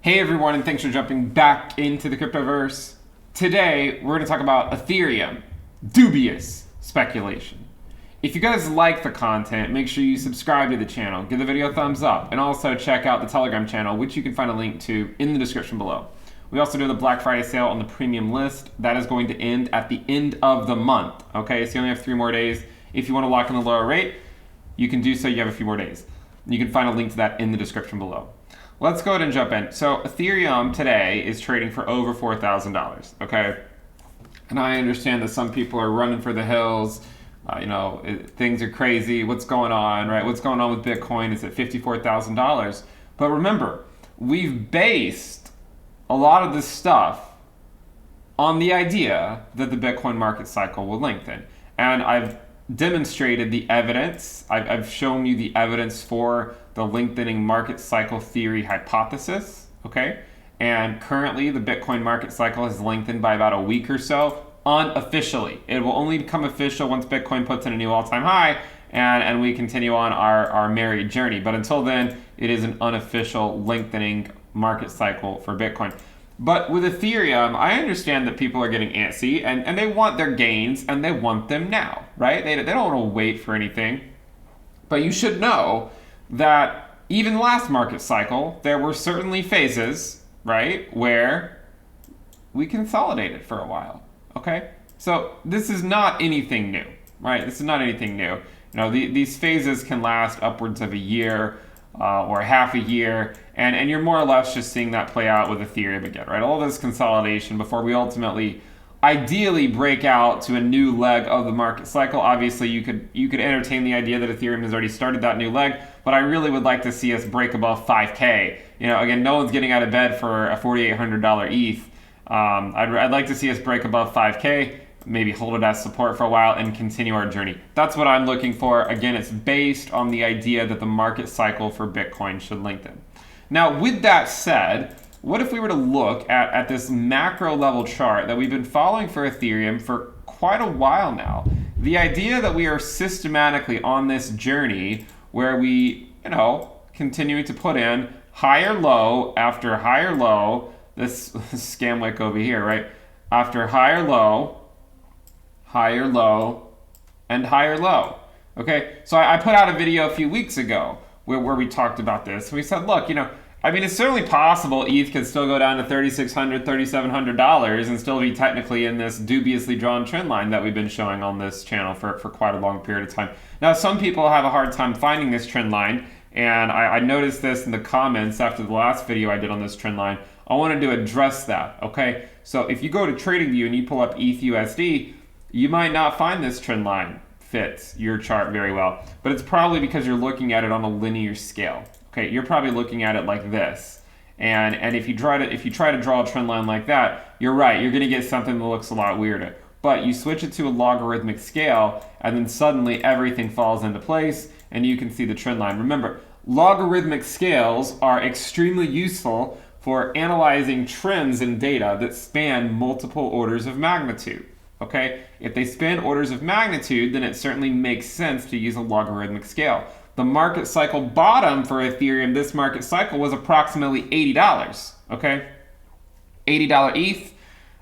Hey everyone, and thanks for jumping back into the cryptoverse. Today, we're going to talk about Ethereum, dubious speculation. If you guys like the content, make sure you subscribe to the channel, give the video a thumbs up, and also check out the Telegram channel, which you can find a link to in the description below. We also do the Black Friday sale on the premium list. That is going to end at the end of the month, okay? So you only have 3 more days. If you want to lock in a lower rate, you can do so. You have a few more days. You can find a link to that in the description below. Let's go ahead and jump in. So Ethereum today is trading for over $4,000, okay? And I understand that some people are running for the hills. Things are crazy. What's going on, right? What's going on with Bitcoin? It's at $54,000. But remember, we've based a lot of this stuff on the idea that the Bitcoin market cycle will lengthen. And I've demonstrated the evidence. I've shown you the evidence for the lengthening market cycle theory hypothesis, okay? And currently the Bitcoin market cycle has lengthened by about a week or so unofficially. It will only become official once Bitcoin puts in a new all-time high and we continue on our merry journey. But until then, it is an unofficial lengthening market cycle for Bitcoin. But with Ethereum, I understand that people are getting antsy and they want their gains and they want them now, right? They don't want to wait for anything. But you should know that even last market cycle, there were certainly phases, right, where we consolidated for a while, okay? So this is not anything new, right? This is not anything new. These phases can last upwards of a year or half a year, and you're more or less just seeing that play out with Ethereum again, right? All this consolidation before we ultimately ideally break out to a new leg of the market cycle. Obviously, you could entertain the idea that Ethereum has already started that new leg, but I really would like to see us break above 5K. Again, no one's getting out of bed for a $4,800 ETH. I'd like to see us break above 5K, maybe hold it as support for a while and continue our journey. That's what I'm looking for. Again, it's based on the idea that the market cycle for Bitcoin should lengthen. Now, with that said, what if we were to look at this macro level chart that we've been following for Ethereum for quite a while now? The idea that we are systematically on this journey where we, continuing to put in higher low after higher low, this scamwick over here, right? After higher low, and higher low. Okay, so I put out a video a few weeks ago where we talked about this. We said, look, it's certainly possible ETH could still go down to $3,600, $3,700 and still be technically in this dubiously drawn trend line that we've been showing on this channel for quite a long period of time. Now, some people have a hard time finding this trend line, and I noticed this in the comments after the last video I did on this trend line. I wanted to address that, okay? So if you go to TradingView and you pull up ETH USD, you might not find this trend line fits your chart very well, but it's probably because you're looking at it on a linear scale. Okay, you're probably looking at it like this, and if you try to draw a trend line like that, you're right. You're going to get something that looks a lot weirder. But you switch it to a logarithmic scale, and then suddenly everything falls into place, and you can see the trend line. Remember, logarithmic scales are extremely useful for analyzing trends in data that span multiple orders of magnitude. Okay, if they span orders of magnitude, then it certainly makes sense to use a logarithmic scale. The market cycle bottom for Ethereum, this market cycle, was approximately $80, okay? $80 ETH,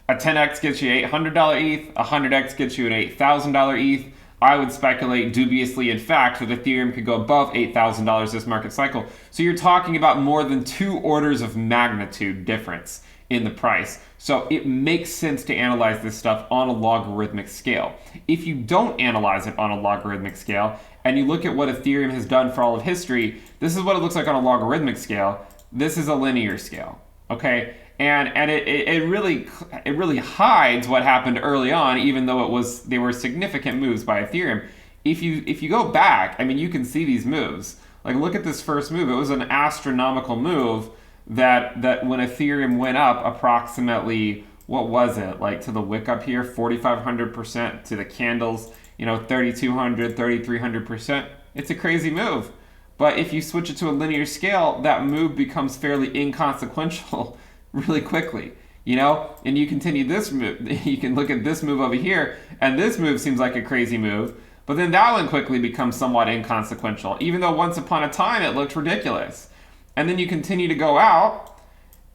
a 10x gets you $800 ETH, a 100x gets you an $8,000 ETH. I would speculate dubiously, in fact, that Ethereum could go above $8,000 this market cycle. So you're talking about more than 2 orders of magnitude difference in the price. So it makes sense to analyze this stuff on a logarithmic scale. If you don't analyze it on a logarithmic scale, and you look at what Ethereum has done for all of history, this is what it looks like on a logarithmic scale. This is a linear scale, okay? And it really hides what happened early on, even though they were significant moves by Ethereum. If you go back, you can see these moves. Like, look at this first move. It was an astronomical move that when Ethereum went up approximately, what was it, like to the wick up here, 4,500%, to the candles, 3,200, 3,300%. It's a crazy move. But if you switch it to a linear scale, that move becomes fairly inconsequential really quickly, and you continue this move. You can look at this move over here, and this move seems like a crazy move, but then that one quickly becomes somewhat inconsequential, even though once upon a time it looked ridiculous. And then you continue to go out,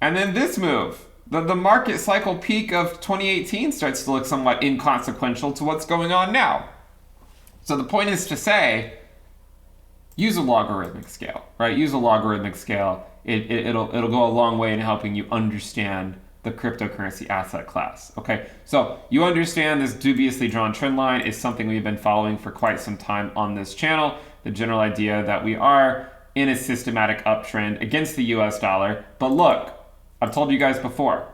And then this move, the market cycle peak of 2018 starts to look somewhat inconsequential to what's going on now. So the point is to say, use a logarithmic scale, right? Use a logarithmic scale. It'll go a long way in helping you understand the cryptocurrency asset class. Okay, so you understand this dubiously drawn trend line is something we've been following for quite some time on this channel. The general idea that we are in a systematic uptrend against the US dollar. But look, I've told you guys before,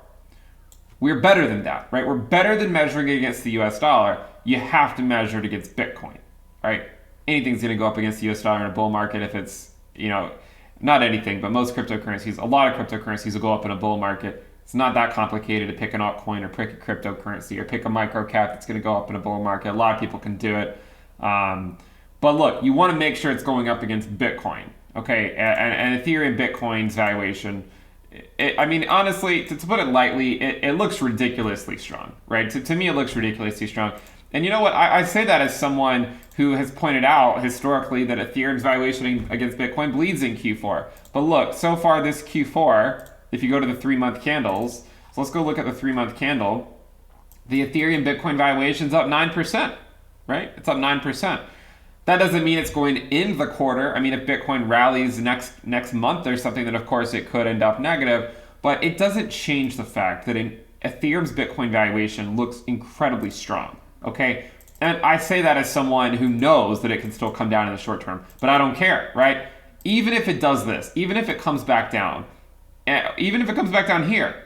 we're better than that, right? We're better than measuring it against the US dollar. You have to measure it against Bitcoin, right? Anything's going to go up against the US dollar in a bull market if it's, not anything, but most cryptocurrencies, a lot of cryptocurrencies will go up in a bull market. It's not that complicated to pick an altcoin or pick a cryptocurrency or pick a micro cap that's going to go up in a bull market. A lot of people can do it. But look, you want to make sure it's going up against Bitcoin, okay? And Ethereum Bitcoin's valuation, honestly, to put it lightly, it looks ridiculously strong, right? To me, it looks ridiculously strong. And you know what? I say that as someone who has pointed out historically that Ethereum's valuation against Bitcoin bleeds in Q4. But look, so far this Q4, if you go to the 3-month candles, so let's go look at the 3-month candle, the Ethereum Bitcoin valuation's up 9%, right? It's up 9%. That doesn't mean it's going to end the quarter. I mean, if Bitcoin rallies next month or something, then of course it could end up negative, but it doesn't change the fact that Ethereum's Bitcoin valuation looks incredibly strong, okay? And I say that as someone who knows that it can still come down in the short term, but I don't care, right? Even if it does this, even if it comes back down, even if it comes back down here,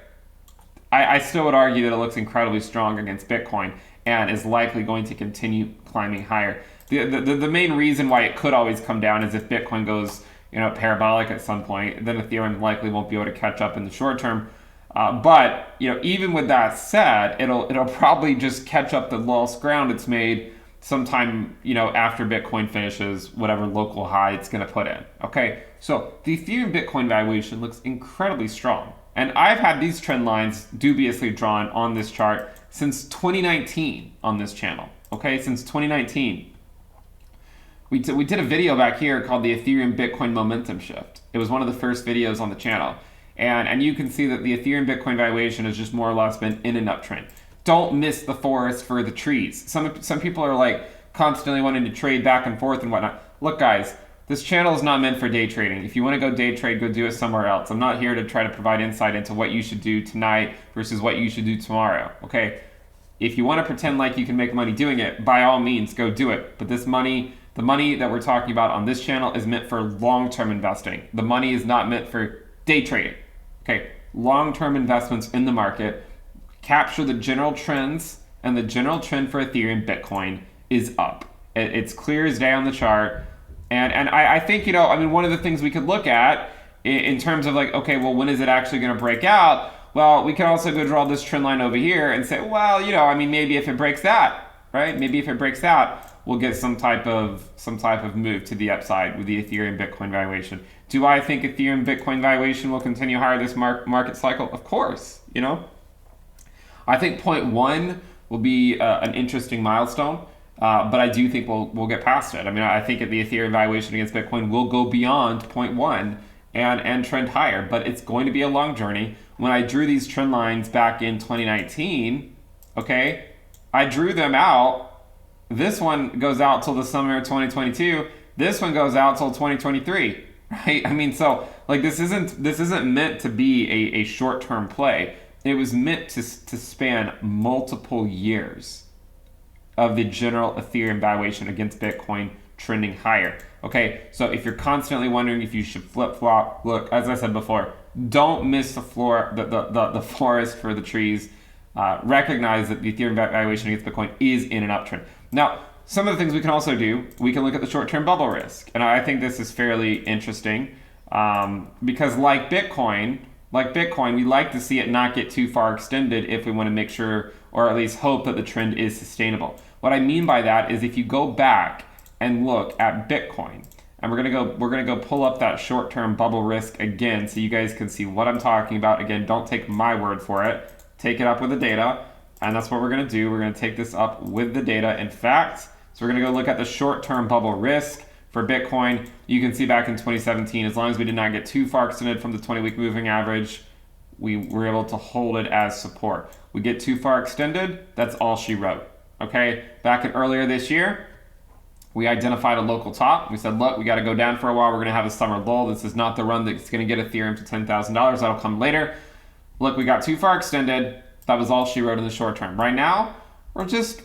I still would argue that it looks incredibly strong against Bitcoin and is likely going to continue climbing higher. The main reason why it could always come down is if Bitcoin goes parabolic at some point, then Ethereum likely won't be able to catch up in the short term. But even with that said, it'll probably just catch up the lost ground it's made sometime after Bitcoin finishes whatever local high it's going to put in. Okay, so the Ethereum Bitcoin valuation looks incredibly strong, and I've had these trend lines dubiously drawn on this chart since 2019 on this channel. Okay, since 2019. We did a video back here called the Ethereum Bitcoin Momentum Shift. It was one of the first videos on the channel. And you can see that the Ethereum Bitcoin valuation has just more or less been in an uptrend. Don't miss the forest for the trees. Some people are like constantly wanting to trade back and forth and whatnot. Look, guys, this channel is not meant for day trading. If you want to go day trade, go do it somewhere else. I'm not here to try to provide insight into what you should do tonight versus what you should do tomorrow, okay? If you want to pretend like you can make money doing it, by all means, go do it. But this money, the money that we're talking about on this channel is meant for long-term investing. The money is not meant for day trading. Okay, long-term investments in the market capture the general trends, and the general trend for Ethereum Bitcoin is up. It's clear as day on the chart. And I think, one of the things we could look at in terms of like, okay, well, when is it actually going to break out? Well, we could also go draw this trend line over here and say, well, maybe if it breaks that, right? Maybe if it breaks that, we'll get some type of move to the upside with the Ethereum Bitcoin valuation. Do I think Ethereum Bitcoin valuation will continue higher this market cycle? Of course, I think point 1 will be an interesting milestone, but I do think we'll get past it. I think the Ethereum valuation against Bitcoin will go beyond point 1 and trend higher, but it's going to be a long journey. When I drew these trend lines back in 2019, okay, I drew them out. This one goes out till the summer of 2022. This one goes out till 2023, right? So like this isn't meant to be a short-term play. It was meant to span multiple years of the general Ethereum valuation against Bitcoin trending higher. Okay, so if you're constantly wondering if you should flip-flop, look, as I said before, don't miss the forest for the trees. Recognize that the Ethereum valuation against Bitcoin is in an uptrend. Now, some of the things we can also do, we can look at the short-term bubble risk. And I think this is fairly interesting because like Bitcoin, we like to see it not get too far extended if we want to make sure, or at least hope, that the trend is sustainable. What I mean by that is if you go back and look at Bitcoin, and we're gonna go pull up that short-term bubble risk again so you guys can see what I'm talking about. Again, don't take my word for it. Take it up with the data, and that's what we're gonna do. We're gonna take this up with the data. In fact, so we're gonna go look at the short-term bubble risk for Bitcoin. You can see back in 2017, as long as we did not get too far extended from the 20-week moving average, we were able to hold it as support. We get too far extended, that's all she wrote. Okay, back in earlier this year, we identified a local top. We said, look, we got to go down for a while. We're going to have a summer lull. This is not the run that's going to get Ethereum to $10,000. That'll come later. Look, we got too far extended. That was all she wrote in the short term. Right now, we're just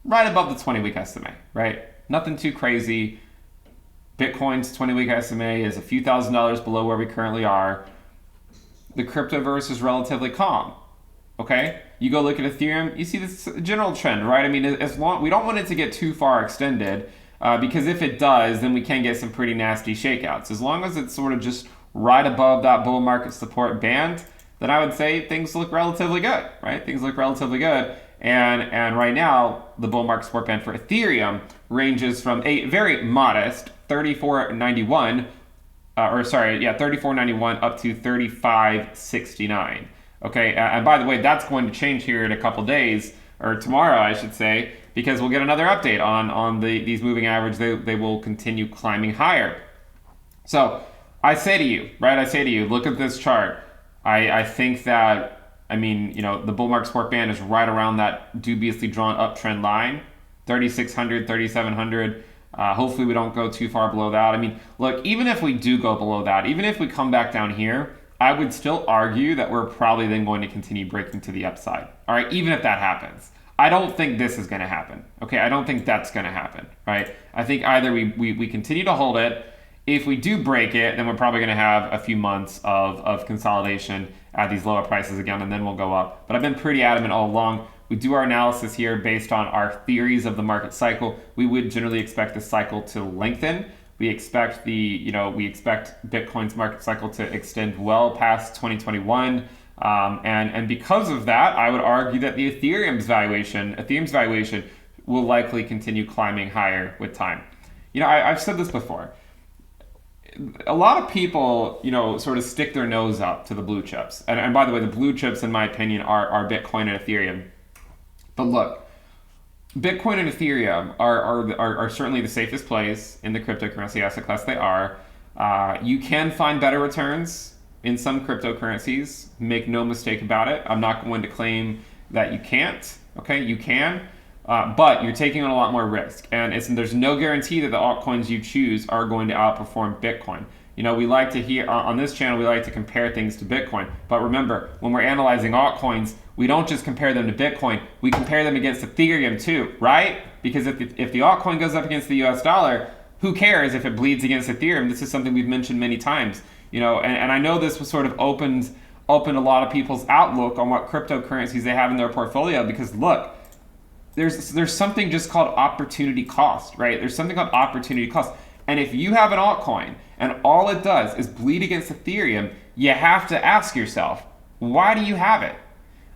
right above the 20-week SMA, right? Nothing too crazy. Bitcoin's 20-week SMA is a few $1,000s below where we currently are. The cryptoverse is relatively calm. Okay, you go look at Ethereum, you see this general trend, right? I mean, as long we don't want it to get too far extended, because if it does, then we can get some pretty nasty shakeouts. As long as it's sort of just right above that bull market support band, then I would say things look relatively good, right? Things look relatively good, and right now the bull market support band for Ethereum ranges from a very modest 34.91, 34.91 up to 35.69. Okay, and by the way, that's going to change here in a couple days, or tomorrow, I should say, because we'll get another update on these moving averages. They will continue climbing higher. So I say to you, right? I say to you, look at this chart. I think that, I mean, you know, the bull market support band is right around that dubiously drawn uptrend line, 3,600, 3,700. Hopefully we don't go too far below that. I mean, look, even if we do go below that, even if we come back down here, I would still argue that we're probably then going to continue breaking to the upside. All right, even if that happens. I don't think this is going to happen. Okay, I don't think that's going to happen, right? I think either we continue to hold it. If we do break it, then we're probably going to have a few months of consolidation at these lower prices again, and then we'll go up. But I've been pretty adamant all along. We do our analysis here based on our theories of the market cycle. We would generally expect the cycle to lengthen. We expect Bitcoin's market cycle to extend well past 2021. And because of that, I would argue that the Ethereum's valuation will likely continue climbing higher with time. You know, I've said this before. A lot of people, you know, sort of stick their nose up to the blue chips. And by the way, the blue chips, in my opinion, are Bitcoin and Ethereum. But look, Bitcoin and Ethereum are certainly the safest place in the cryptocurrency asset class they are. You can find better returns in some cryptocurrencies. Make no mistake about it. I'm not going to claim that you can't. Okay, you can. But you're taking on a lot more risk. And there's no guarantee that the altcoins you choose are going to outperform Bitcoin. You know, we like to hear on this channel, we like to compare things to Bitcoin. But remember, when we're analyzing altcoins, we don't just compare them to Bitcoin, we compare them against Ethereum too, right? Because if the altcoin goes up against the US dollar, who cares if it bleeds against Ethereum? This is something we've mentioned many times. You know, and I know this was sort of opened a lot of people's outlook on what cryptocurrencies they have in their portfolio, because look, there's something just called opportunity cost, right? There's something called opportunity cost. And if you have an altcoin and all it does is bleed against Ethereum, you have to ask yourself, why do you have it?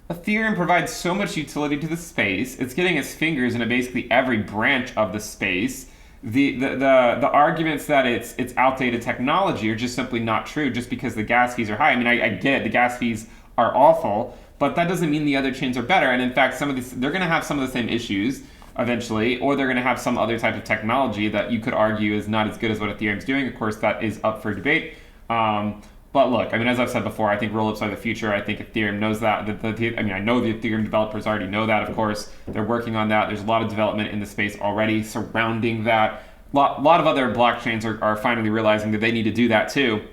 Ethereum provides so much utility to the space. It's getting its fingers into basically every branch of the space. The arguments that it's outdated technology are just simply not true just because the gas fees are high. I mean, I get the gas fees are awful, but that doesn't mean the other chains are better. And in fact, they're going to have some of the same issues eventually, or they're going to have some other type of technology that you could argue is not as good as what Ethereum's doing. Of course, that is up for debate. But look, I mean, as I've said before, I think rollups are the future. I think Ethereum knows that. I know the Ethereum developers already know that, of course. They're working on that. There's a lot of development in the space already surrounding that. A lot of other blockchains are finally realizing that they need to do that too.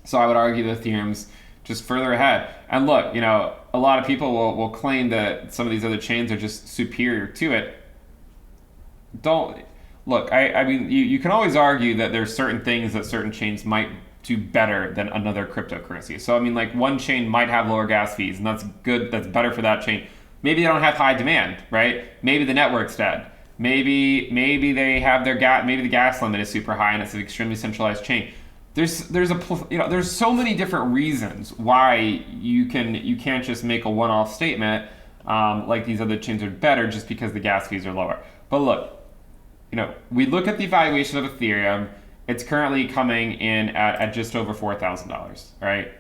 So I would argue that Ethereum's just further ahead. And look, you know, a lot of people will claim that some of these other chains are just superior to it. I mean, you can always argue that there's certain things that certain chains might do better than another cryptocurrency. So I mean, like, one chain might have lower gas fees, and that's good. That's better for that chain. Maybe they don't have high demand, right? Maybe the network's dead. Maybe they have maybe the gas limit is super high and it's an extremely centralized chain. There's so many different reasons why you can't just make a one-off statement like these other chains are better just because the gas fees are lower. But look, you know, we look at the valuation of Ethereum. It's currently coming in at just over $4,000, right?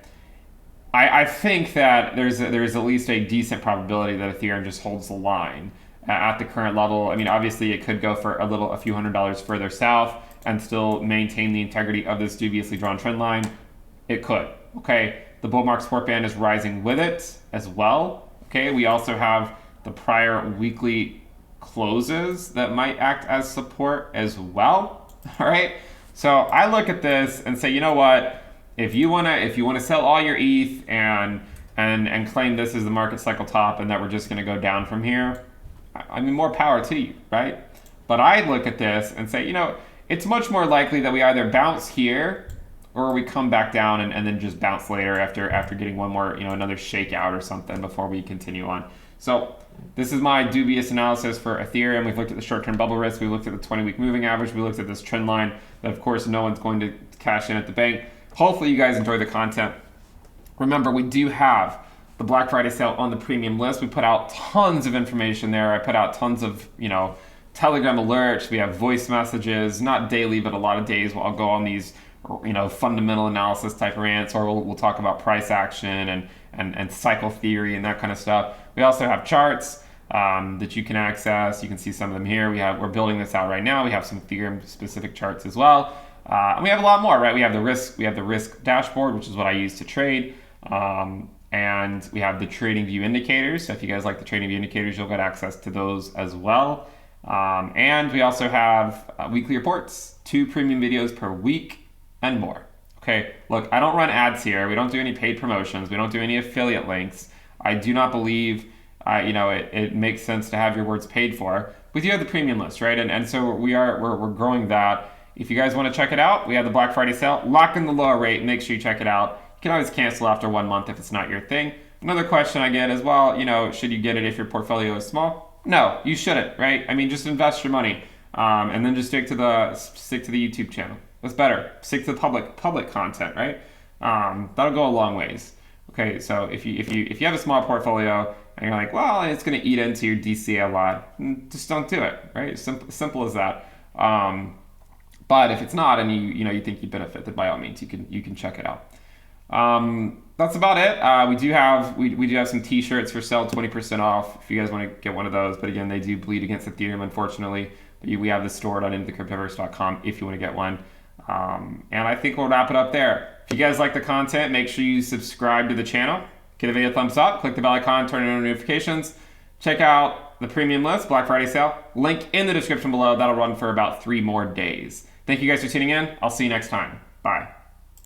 I think that there's at least a decent probability that Ethereum just holds the line at the current level. I mean, obviously it could go for a few $100s further south and still maintain the integrity of this dubiously drawn trend line. It could, okay? The bull market support band is rising with it as well. Okay, we also have the prior weekly closes that might act as support as well. All right, so I look at this and say, you know what? If you wanna sell all your ETH and claim this is the market cycle top and that we're just gonna go down from here, I mean, more power to you, right? But I look at this and say, you know, it's much more likely that we either bounce here or we come back down and then just bounce later after getting one more, you know, another shakeout or something before we continue on. So this is my dubious analysis for Ethereum. We've looked at the short-term bubble risk. We looked at the 20-week moving average. We looked at this trend line that, of course, no one's going to cash in at the bank. Hopefully you guys enjoy the content. Remember, we do have the Black Friday sale on the premium list. We put out tons of information there. I put out tons of, you know, Telegram alerts. We have voice messages, not daily, but a lot of days I'll go on these, you know, fundamental analysis type rants, or we'll talk about price action and cycle theory and that kind of stuff. We also have charts that you can access. You can see some of them here. We're building this out right now. We have some Ethereum specific charts as well. And we have a lot more, right? We have the risk dashboard, which is what I use to trade. And we have the trading view indicators. So if you guys like the trading view indicators, you'll get access to those as well. And we also have weekly reports, 2 premium videos per week and more. Okay, look, I don't run ads here. We don't do any paid promotions. We don't do any affiliate links. I do not believe, you know, it makes sense to have your words paid for. We do have the premium list, right? And so we're growing that. If you guys want to check it out, we have the Black Friday sale. Lock in the lower rate. Make sure you check it out. You can always cancel after 1 month if it's not your thing. Another question I get is, well, you know, should you get it if your portfolio is small? No, you shouldn't, right? I mean, just invest your money, and then just stick to the YouTube channel. That's better. Stick to the public content, right? That'll go a long ways. Okay, so if you have a small portfolio and you're like, well, it's going to eat into your DCA a lot, just don't do it, right? Simple as that. But if it's not, and you think you benefit, then by all means you can check it out. That's about it. We do have some t-shirts for sale, 20% off if you guys want to get one of those. But again, they do bleed against Ethereum, unfortunately. But we have this stored on inthecryptoverse.com if you want to get one. And I think we'll wrap it up there. If you guys like the content, make sure you subscribe to the channel. Give the video a thumbs up. Click the bell icon, turn on notifications. Check out the premium list, Black Friday sale. Link in the description below. That'll run for about 3 more days. Thank you guys for tuning in. I'll see you next time. Bye.